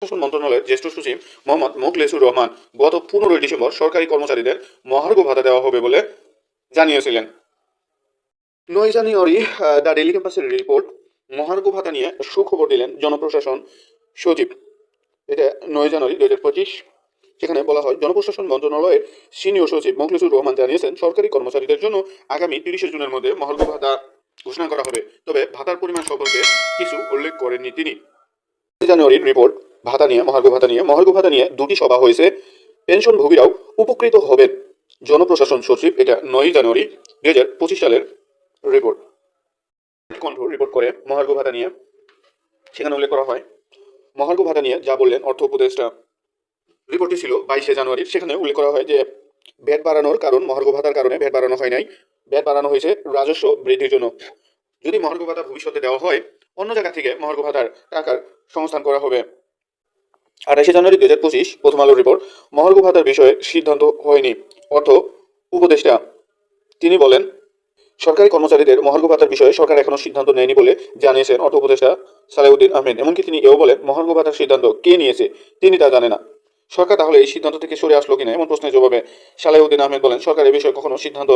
প্রশাসন মন্ত্রণালয়ের জ্যেষ্ঠ সচিব মোহাম্মদ মোখলেসুর রহমান গত 15 ডিসেম্বর সরকারি কর্মচারীদের মহার্ঘ ভাতা দেওয়া হবে বলে জানিয়েছিলেন। 9 জানুয়ারি দ্য ডেইলি ক্যাম্পাসের রিপোর্ট, মহার্ঘ ভাতা নিয়ে সুখবর দিলেন জনপ্রশাসন সচিব। এটা 9 জানুয়ারি 2025। সেখানে বলা হয়, জনপ্রশাসন মন্ত্রণালয়ের সিনিয়র সচিব মোখলেসুর রহমান জানিয়েছেন, সরকারি কর্মচারীদের জন্য আগামী 30 জুনের মধ্যে মহার্ঘ ভাতা ঘোষণা করা হবে। তবে ভাতার পরিমাণ সম্পর্কে কিছু উল্লেখ করেননি তিনি। জানুয়ারির রিপোর্ট, মহার্ঘ ভাতা নিয়ে দুটি সভা হয়েছে। পেনশনভোগীরাও উপকৃত হবেন, জনপ্রশাসন সচিব। এটা 9 জানুয়ারি 2025 সালের রিপোর্ট। কণ্ঠ রিপোর্ট করে মহার্ঘ ভাতা নিয়ে, সেখানে উল্লেখ করা হয়, মহার্ঘ ভাতা নিয়ে যা বললেন অর্থ উপদেষ্টা। রিপোর্টটি ছিল 22 জানুয়ারির। সেখানে উল্লেখ করা হয় যে ভ্যাট বাড়ানোর কারণ, মহার্ঘ ভাতার কারণে ভ্যাট বাড়ানো হয় নাই, ভ্যাট বাড়ানো হয়েছে রাজস্ব বৃদ্ধির জন্য। যদি মহার্ঘ ভাতা ভবিষ্যতে দেওয়া হয়, অন্য জায়গা থেকে মহার্ঘ ভাতার টাকার সংস্থান করা হবে। 28 জানুয়ারি 2025 প্রথম আলোর রিপোর্ট, মহার্ঘ ভাতার বিষয়ে সিদ্ধান্ত হয়নি, অর্থ উপদেষ্টা। তিনি বলেন, সরকারি কর্মচারীদের মহার্ঘ ভাতার বিষয়ে সরকার এখনো সিদ্ধান্ত নেয়নি বলে জানিয়েছেন অর্থ উপদেষ্টা সালেউদ্দিন আহমেদ। এমনকি তিনি এও বলেন, মহার্ঘ ভাতার সিদ্ধান্ত কে নিয়েছে তিনি তা জানে না। সরকার তাহলে এই সিদ্ধান্ত থেকে সরে আসলো কিনা, এমন প্রশ্নের জবাবে সালেউদ্দিন আহমেদ বলেন, সরকার এ বিষয়ে কখনো সিদ্ধান্ত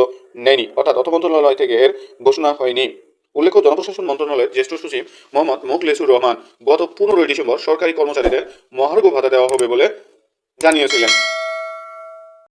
নেয়নি, অর্থাৎ অর্থ মন্ত্রণালয় থেকে এর ঘোষণা হয়নি। উল্লেখ্য, জনপ্রশাসন মন্ত্রণালয়ের জ্যেষ্ঠ সচিব মোহাম্মদ মোখলেসুর রহমান গত 15 ডিসেম্বর সরকারি কর্মচারীদের মহার্ঘ ভাতা দেওয়া হবে বলে জানিয়েছিলেন।